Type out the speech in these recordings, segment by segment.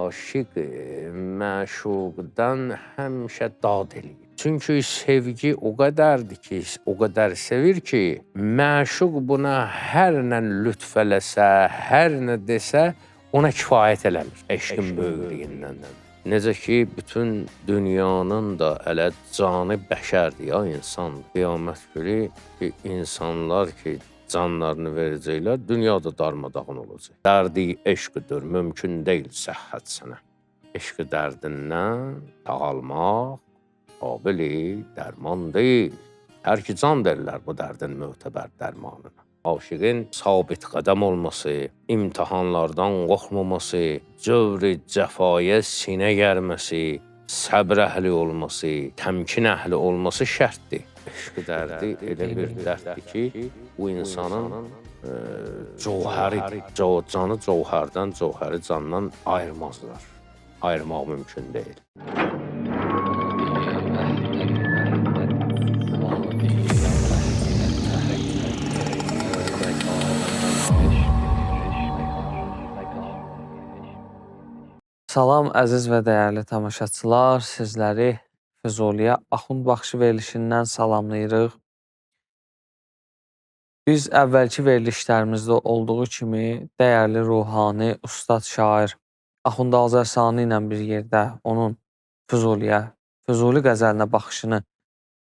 aşiq məşuqdan həmişə dad eləyir. Çünki sevgi o qədərdir ki, o qədər sevir ki, məşuq buna hər nə lütf eləsə, hər nə desə, ona kifayət eləmir eşqin böyüklüyündən. Necə ki, bütün dünyanın da elə canı bəşərdir ya, insan. Qiyamət günü ki, insanlar ki, canlarını verəcəklər, dünya da darmadağın olacaq. Dərdi eşqdir, mümkün deyil səhhət sənə. Eşqi dərdindən sağalmaq qabili dərman deyil. Hər ki can derlər bu dərdin mötəbər dərmanına. Aşiqin sabit qədəm olması, imtihanlardan qorxmaması, cövr-i cəfaya sinə gərməsi, səbr əhli olması, təmkin əhli olması şərtdir. Eşqi dərdi elə bir dərddir ki, bu insanın cövhəridir. Canı cövhərdən, cövhəri candan ayırmazlar. Ayırmaq mümkün deyil. Salam, əziz və dəyərli tamaşaçılar, sizləri Füzuliyə Axund Baxışı verilişindən salamlayırıq. Biz əvvəlki verilişlərimizdə olduğu kimi dəyərli ruhani, ustad şair Axund Azərsani ilə bir yerdə onun Füzuliyə, Füzuli qəzəlinə baxışını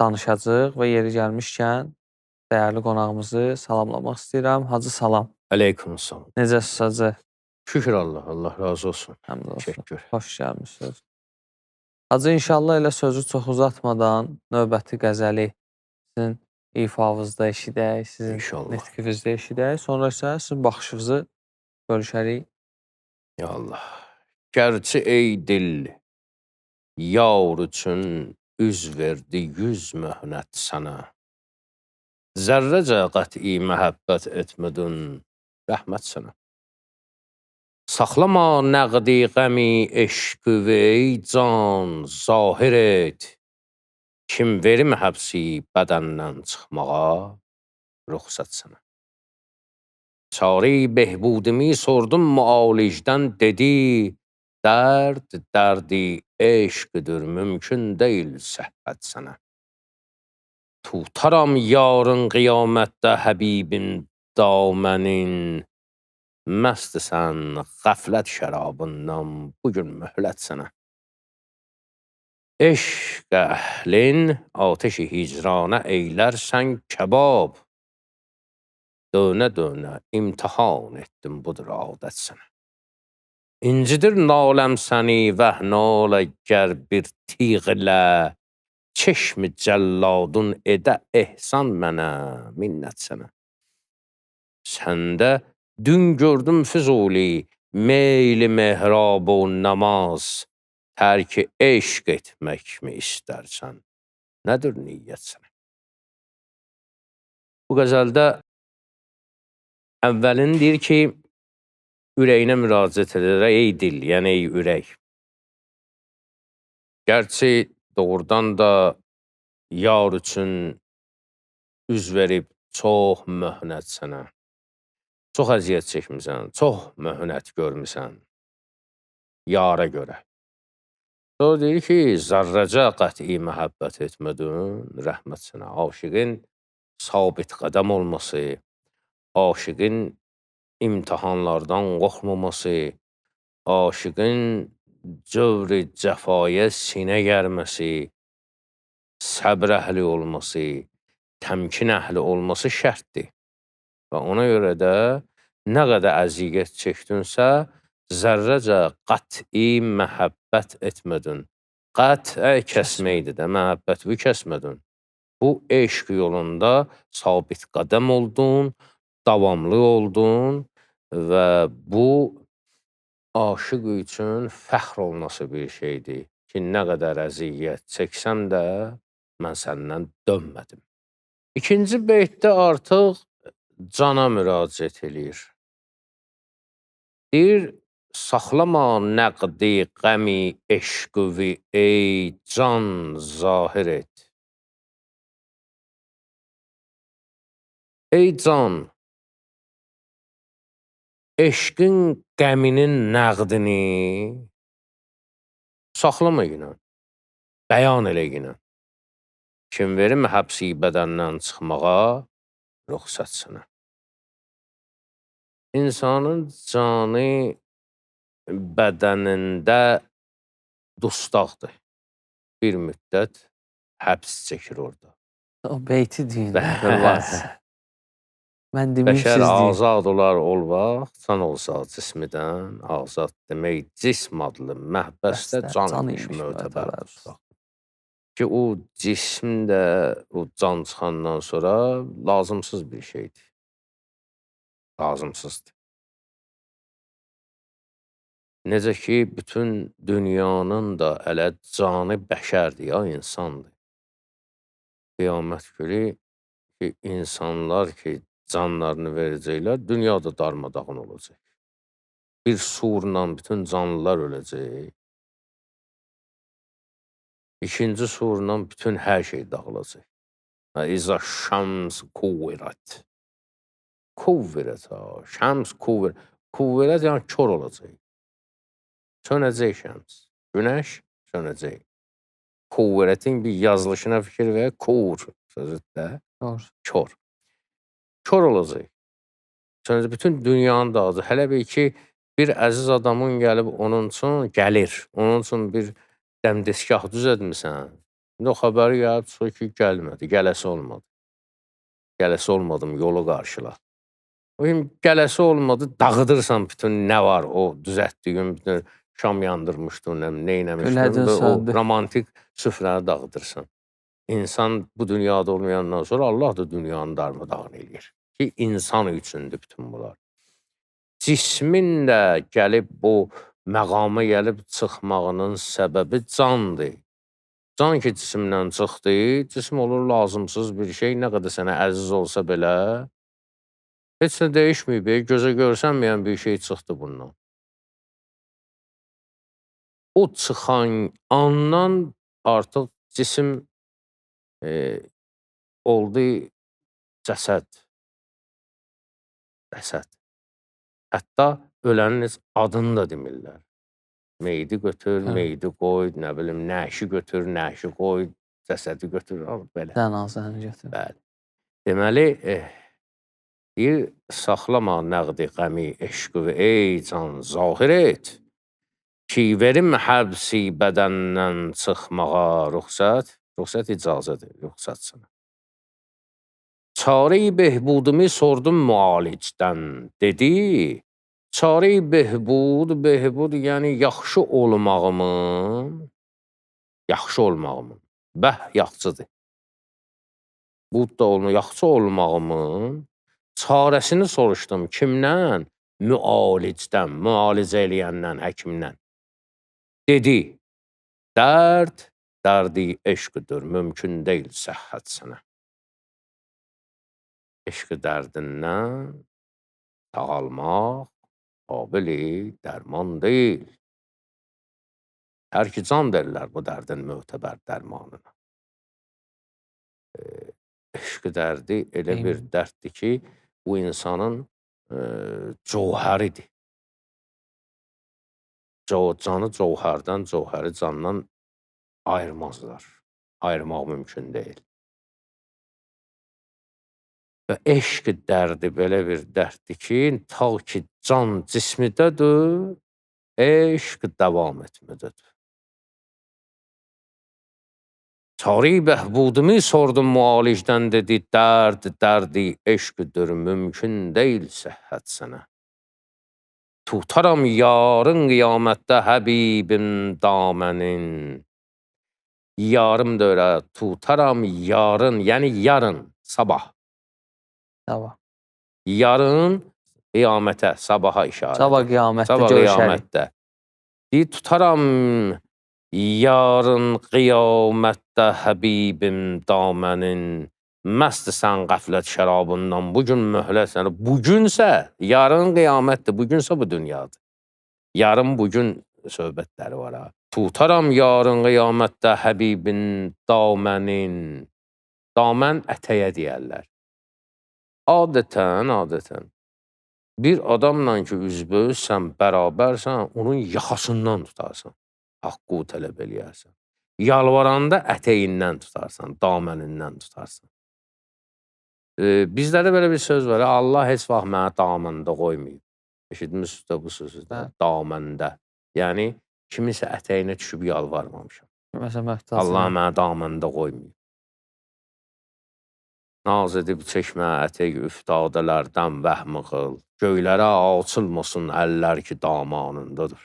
danışacağıq və yeri gəlmişkən dəyərli qonağımızı salamlamaq istəyirəm. Hacı salam. Aleyküm salam. Necəsiz hacı? Şükür Allah, Allah razı olsun. Həmd olsun. Teşekkür. Hoş gəlmişsiniz. Hacı, inşallah elə sözü çox uzatmadan növbəti qəzəli sizin ifavızda eşidək, sizin nitqinizdə eşidək. Sonra isə sizin baxışınızı bölüşərik. Ya Allah. Gerçi ey dil, yar üçün üz verdi 100 möhnət sana. Zərrəcə qəti məhəbbət etmədin, rəhmət sana. Saxlama nəqdi qəmi eşqü və ey can zahir et. Kim verim həbsi bədəndən çıxmağa, ruxsat sana. Çare behbudimi sordum müalicdən dedi, dərdi eşqdir, mümkün deyil səhhət sana. Tutaram yarın qiyamətdə həbibin damənin, məstsən qəflət şərabından bugün möhlət sənə. Eşq əhlin ateşi hicranə eylərsən kebab. Dönə-dönə imtihan etdim budur adət sənə. İncidir naləm səni vəhnal əgər bir tiğlə, çeşmi cəlladun edə ehsan mənə, minnət sənə. Səndə dün gördüm Füzuli, meyli mehrab o namaz, tərki eşq etmək mi istərsən? Nədir niyyət sənə? Bu qəzəldə əvvəlin deyir ki, ürəyinə müraciət edir, ey dil, yəni ey ürək. Gerçi doğrudan da yar üçün üz verib çox möhnət sənə. Çox əziyyət çəkmisən, çox möhnət görmüsən yara görə. Sonra deyir ki, zərrəcə qəti məhəbbət etmədin, rəhmət sənə. Aşiqin sabit qədəm olması, aşiqin imtihanlardan qorxmaması, aşiqin cövr-i cəfaya sinə gərməsi, səbr əhli olması, təmkin əhli olması şərtdir. Və ona görə də nə qədər əziyyət çəkdinsə, zərrəcə qəti məhəbbət etmədin. Qətə kəsməkdir də, məhəbbəti kəsmədin. Bu eşq yolunda sabit qədəm oldun, davamlı oldun və bu aşıq üçün fəxr olması bir şeydir ki, nə qədər əziyyət çəksəm də mən səndən dönmədim. İkinci beytdə artıq cana müraciət eləyir. Deyir, saxlama nəqdi qəmi eşqü ey can zahir et. Ey can, eşqin qəminin nəqdini saxlama ilə, bəyan elə ilə. Kim verim həbsi bədəndən çıxmağa ruxsat sənə. İnsanın canı bədənində dustaqdır. Bir müddət həbs çəkir orada. O beyti deyin, Qurbanəli. Mən Bəşər deməyibsiz deyin. azad olar ol vaxt, can olsa cismidən, azad demək cism adlı məhbəsdə can imiş mötəbər dustaq. Ki o cism də o can çıxandan sonra lazımsız bir şeydir. Lazımsızdır. Necə ki, bütün dünyanın da elə canı bəşərdir, ya insandır. Qiyamət günü ki, insanlar ki, canlarını verəcəklər, dünya da darmadağın olacaq. Bir surla bütün canlılar öləcək. İkinci surla bütün hər şey dağılacaq. İza şəms kuvvirət. Kuvvirət, şəms kuvvirət. Kuvvirət yəni kör olacaq. Sönəcək şəms. Günəş sönəcək. Kuvvirətin bir yazılışına fikir və kur sözüddə. Kör. Kör olacaq. Sönəcək. Bütün dünyanı dağılacaq. Hələ bir ki, bir əziz adamın gəlib onun üçün gəlir. Onun üçün bir dəmdəstgah düzəltmisən. İndi o xəbəri gəlib çıxır ki, gəlmədi. Gələsi olmadı. Gələsi olmadım, yolu qarşıla. O gün gələsi olmadı, dağıdırsan bütün nə var o düzəltdiyin bütün şam yandırmışdın, neynəmişdin və o romantik süfrəni dağıdırsan. İnsan bu dünyada olmayandan sonra Allah da dünyanı darmadağın eləyir. Ki, insan üçündür bütün bunlar. Cismin də gəlib bu məqama gəlib çıxmağının səbəbi candır. Can ki, cisimdən çıxdı, cisim olur lazımsız bir şey, nə qədər sənə əziz olsa belə, heç nə dəyişməyib, gözə görsənməyən bir şey çıxdı bundan. O çıxan andan artıq cisim oldu cəsəd. Cəsəd. Hətta ölənin adını da demirlər. Meyidi götür, meyidi qoy, nə bilim, nəşi götür, nəşi qoy, cəsədi götür, belə. Cənazəni götür. Bəli. Deməli, deyir, saxlama nəqdi qəmi eşqi və ey can zahir et. Ki, verim həbsi bədəndən çıxmağa ruxsat, ruxsat icazədir, ruxsat sənə. Çare-i behbudumu sordum müalicdən, dedi, çare-i behbud, yəni yaxşı olmağımın, bəh yaxçıdır. Bud da yaxçı olmağımın çarəsini soruşdum kimdən? Müalicdən, müalicə eləyəndən, həkimdən. Dedi, dərdi eşqdir, mümkün deyil səhhət sənə. Eşqi dərdindən dağılmaq qabili dərman deyil. Hər ki can derlər bu dərdin mötəbər dərmanına. Eşqi dərdi elə bir dərddir ki, bu insanın cövhəridir. Canı cövhərdən, cövhəri candan ayırmazlar. Ayırmaq mümkün deyil. Və eşq dərdi belə bir dərddir ki, ta ki can cismidədir, eşq davam etmədədir. Çare-i behbudumu sordum müalicdən, dedi, dərdi eşqdir, mümkün deyil səhhət sənə. Tutaram yarın qiyamətdə həbibim damənin. Yarım da öyle, tutaram yarın, yəni yarın, sabah. Sabah. Yarın qiyamətə, sabaha işarət. Sabah qiyamətdə Sabah görüşərik. qiyamətdə. Deyir, tutaram yarın qiyamətdə həbibim damənin. Məst sən qəflət şərabından, bugün möhlət sənə. Bugünsə, yarın qiyamətdir, bugünsə bu dünyadır. Yarın bugün söhbətləri var ha. Tutaram yarın qiyamətdə həbibin damənin. Damən ətəyə deyərlər. Adətən, bir adamla ki üzbözsən, bərabərsən, onun yaxasından tutarsan. haqqı tələb eləyərsən. Yalvaranda ətəyindən tutarsan, damənindən tutarsan. Bizlərdə belə bir söz var, Allah heç vaxt mənə daməndə qoymayıb. Eşitmişsiniz də bu sözü də, Bəli. daməndə. Yəni, kimisə ətəyinə düşüb yalvarmamışam. Məsələn, Allah möhtacına. mənə daməndə qoymayıb. Naz edib çəkmə ətək üftadələrdən vəhmi qıl. Göylərə açılmasın əllər ki, damanındadır.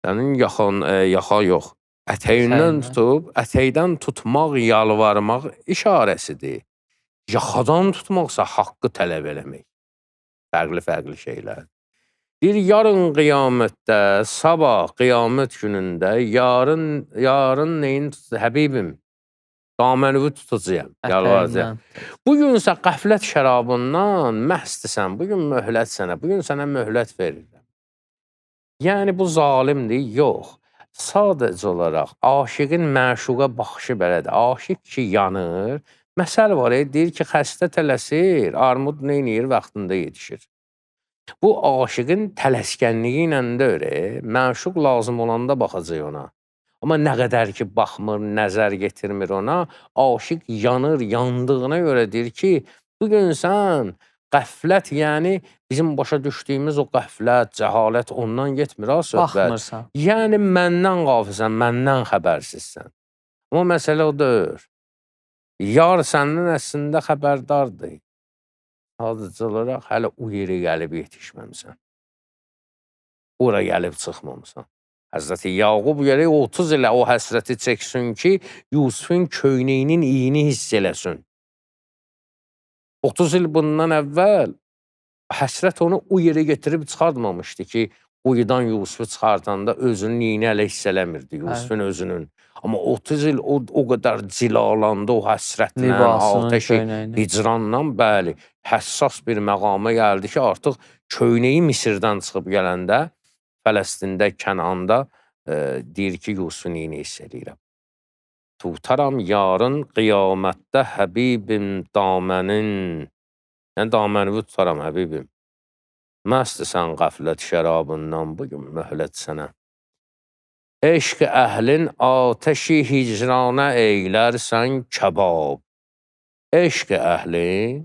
Sənin yaxa yox. Ətəyindən Ətəyindən. tutub, ətəkdən tutmaq, yalvarmaq işarəsidir. Yaxadan tutmaqsa haqqı tələb eləmək. Fərqli şeylər. Bir yarın qiyamətdə, sabah qiyamət günündə, yarın neyin tutacaq? Həbibim, damənüvü tutacağım, yalvaracağım. Ətəyindən. Bugünsə qəflət şərabından məhstsən, bugün möhlət sənə, bugün sənə möhlət verirəm. Yəni, bu zalimdir? Yox. Sadəcə olaraq, aşiqin məşuqa baxışı belədir. Aşiq ki, yanır. Məsəl var, deyir ki, xəstə tələsir, armud neyniyir, vaxtında yetişir. Bu, aşiqin tələskənliyi ilə deyir, məşuq lazım olanda baxacaq ona. Amma nə qədər ki, baxmır, nəzər getirmir ona, aşiq yanır, yandığına görə deyir ki, bugün sən qəflət, yəni bizim başa düşdüyümüz o qəflət, cəhalət ondan getmir, ha, söhbət. Baxmırsan. Yəni, məndən qafilsən, məndən xəbərsizsən. Amma məsələ o deyir. Yar səndən əslində xəbərdardır. Sadəcə olaraq hələ o yerə gəlib yetişməmsən. Ora gəlib çıxmamısan. Həzrəti Yaqub gələk 30 ilə o həsrəti çəksin ki, Yusufun köynəyinin iyini hiss eləsin. 30 il bundan əvvəl həsrət onu o yerə getirib çıxartmamışdı ki, quyudan Yusufu çıxartanda özünün iyini ələ hiss eləmirdi, Yusufun özünün. Amma 30 il o qədər cilalandı o həsrətlə, ateşi, hicranla, bəli, həssas bir məqama gəldi ki, artıq köynəyi Misirdən çıxıb gələndə, Fələstində, Kənanda deyir ki, Yusufun iyini hiss eləyirəm. Tutaram yarın qiyamətdə həbibim damənin, yəni damənimi tutaram həbibim. Məstəsən qəflət şərabından bugün möhlət sənə. Eşq əhlin ateşi hicrana eylərsən kəbab. Eşq əhlini,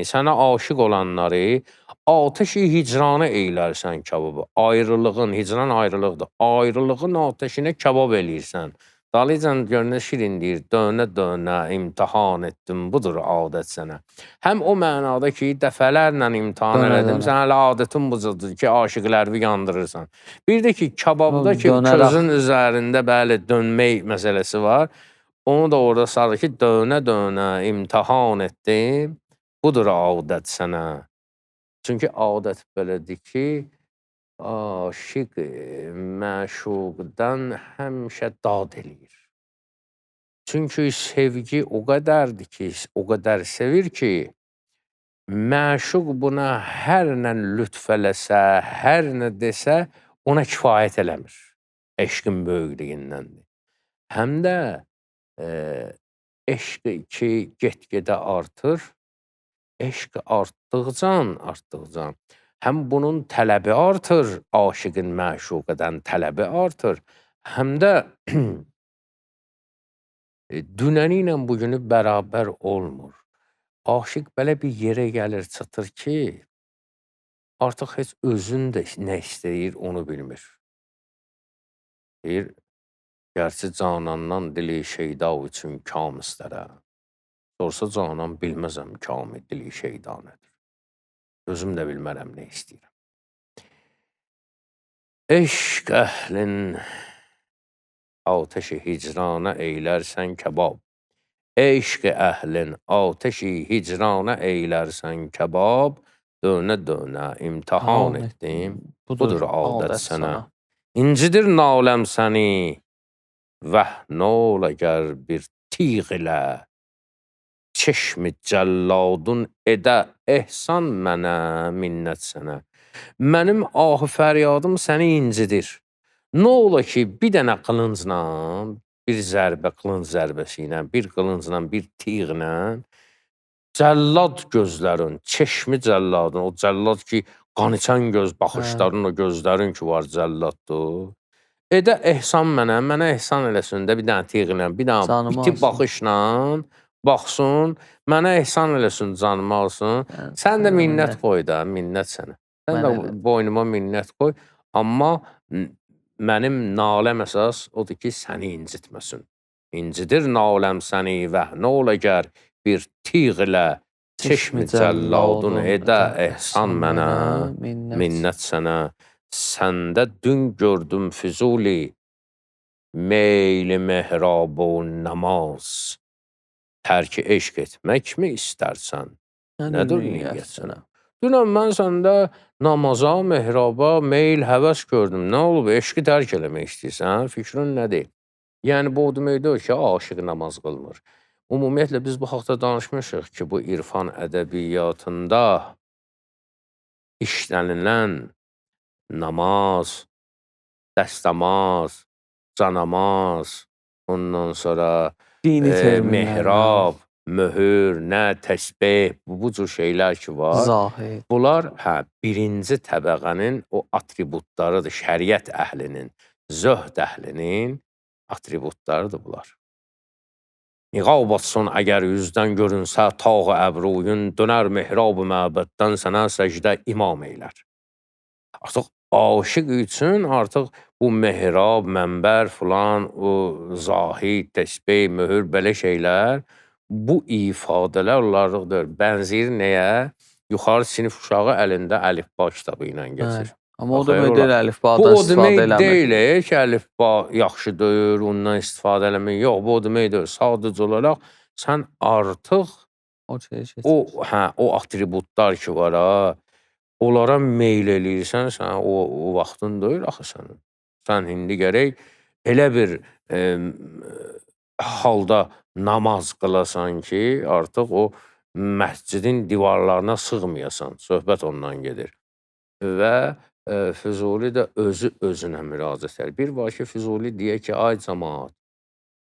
sənə aşıq olanları ateşi hicrana eylərsən kəbabı. Ayrılığın, hicran ayrılıqdır. Ayrılığın ateşinə kəbab eləyirsən. Dalıcan gönlünə şirin deyir, dönə imtihan etdim, budur adət sənə. Həm o mənada ki, dəfələrlə imtihan elədim, sən hələ adətin bucudur ki, aşıqlərvi yandırırsan. Bir də ki, kababda ki, közün üzərində bəli dönmək məsələsi var. Onu da orada sarı ki, dönə imtihan etdim, budur adət sənə. Çünki adət belədir ki, aşiq məşuqdan həmişə dad eləyir. Çünki sevgi o qədərdir ki, o qədər sevir ki, məşuq buna hər nə lütf eləsə, hər nə desə, ona kifayət eləmir. Eşqin böyüklüyündəndir. Həm də eşq ki, get-gedə artır, eşq artdıqca, həm bunun tələbi artır, aşiqin məşuqədən tələbi artır, həm də dünəni ilə bugünü bərabər olmur. Aşiq belə bir yerə gəlir, çatır ki, artıq heç özün də nə istəyir, onu bilmir. Deyir, gərçi canandan dili şeyda üçün kam istərəm. Sorsa canan bilməzəm kamı dili şeyda nədir. Özüm də bilmərəm nə istəyirəm. Eşq əhlin ateşi hicrana eylərsən kəbab. Eşq əhlin ateşi hicrana eylərsən kəbab. Dönə imtihan etdim, budur adət sənə. İncidir naləm səni, vəh nol əgər bir tiğ ilə. Çeşmi cəlladun edə ehsan mənə, minnət sənə. Mənim ahı fəryadım səni incidir. Nə ola ki, bir dənə qılıncla, bir zərbə, qılınc zərbəsi ilə, bir qılıncla, bir tiğlə, cəllad gözlərin, çeşmi cəlladın, o cəllad ki, qaniçən göz Hə, baxışların, o gözlərin ki var cəlladdır. Edə ehsan mənə ehsan eləsin də bir dənə tiğlə, bir dənə canımı iti alsın. baxışla baxsın, mənə ehsan eləsin, canımı alsın. Yəni, Sən də sənə minnət minnət qoy da, minnət sənə. Sən də mənə elədi. boynuma minnət qoy, amma mənim naləm əsas odur ki, səni incitməsin. İncidir naləm səni və nə ola gər bir tiğlə çeşmi cəlladun edə ehsan mənə, minnət sənə. Səndə dün gördüm Füzuli, meyli mehrab o namaz. Tərki eşq etməkmi istərsən? Nədir niyyət sənə? Dünən mən səndə namaza, mehraba, meyl, həvəs gördüm. Nə olub? Eşqi tərk eləmək istəyirsən? Fikrin nədir? Yəni, bu o demək deyil ki, aşıq namaz qılmır. Ümumiyyətlə, biz bu haqda danışmışıq ki, bu irfan ədəbiyyatında işlənilən namaz, dəstəmaz, canamaz, ondan sonra Dini terminlər, mehrab, möhür, nə, təsbih, bu cür şeylər ki var. zahid. Bunlar birinci təbəqənin o atributlarıdır, şəriət əhlinin, zöhd əhlinin atributlarıdır bunlar. Niqab atsın əgər yüzdən görünsə tağı əbruyun, dönər mehrab-ı məbəddən sənə səcdə imam eylər. Artıq aşıq üçün artıq bu mehrab, mənbər filan, o zahid, təsbih, möhür, belə şeylər, bu ifadələr onlarlıqdır. Bənzir nəyə? Yuxarı sinif uşağı əlində əlifba kitabı ilə geçir. Amma o demək deyil, əlifbadan bu o istifadə demək eləmir. deyil ki, əlifba yaxşıdır, ondan istifadə eləmək. Yox, bu o demək deyil. Sadəcə olaraq sən artıq o atributlar ki var ha, onlara meyl eləyirsən, sən o vaxtın deyil axı sənin. Sən indi gərək elə bir halda namaz qılasan ki, artıq o məscidin divarlarına sığmayasan. Söhbət ondan gedir. Və Füzuli də özü özünə müraciət edir. Bir var ki, Füzuli deyə ki, ay cəmaat,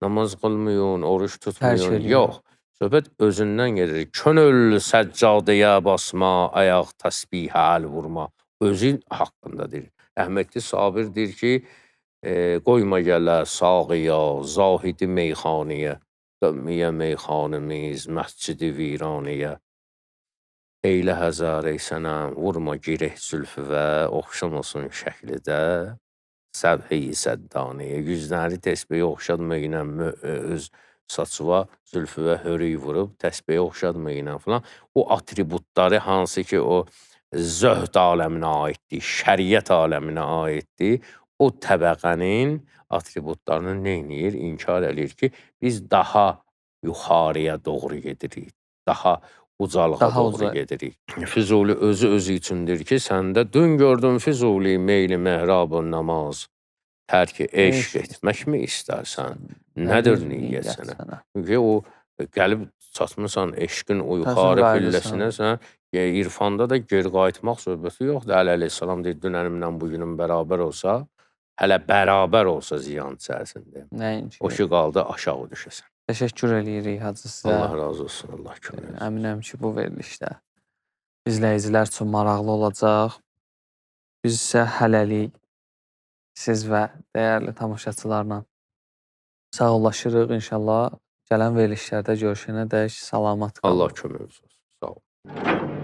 namaz qılmayın, oruç tutmayın. Yox, söhbət özündən gedir. Könül səccadəyə basma, ayaq təsbihə əl vurma. Özü haqqında deyir. Rəhmətli Sabir deyir ki, qoyma gələ sağıya, zahidi meyxaniyə, dönməyə meyxanimiz, məscidi viranəyə. Eylə həzar ey sənəm, vurma gireh zülfüvə, oxşamasın şəklidə, səbhi səddaniyə. Yüzləri təsbiyə oxşadmayınə öz saçıva, zülfüvə hörüy vurub, təsbiyə oxşadmayınə filan. O atributları hansı ki, o zöhd aləminə aiddir, şəriət aləminə aiddir, o təbəqənin atributlarını neyniyir? İnkar edir ki, biz daha yuxarıya doğru gedirik, daha ucalığa doğru gedirik. Füzuli özü üçündür ki, səndə dün gördüm Füzuli, meyli mehrab-ı namaz, tərki eşq etməkmi istərsən? Nədir niyyət sənə? Çünki o gəlib çatmısan eşqin o yuxarı pilləsinə, sən irfanda da geri qayıtmaq söhbəti yoxdur. Əli əleyhissalam deyir, dünənimlə bugünüm bərabər olsa, hələ bərabər olsa ziyan içərisində. O ki, qaldı aşağı düşəsən. Təşəkkür edirik Hacı sizə. Allah razı olsun, Allah kömək olsun. Əminəm ki, bu verilişdə izləyicilər üçün maraqlı olacaq. Biz isə hələlik siz və dəyərli tamaşaçılarla sağollaşırıq. İnşallah gələn verilişlərdə görüşənədək salamat qalın. Allah kömək olsun. Sağ olun.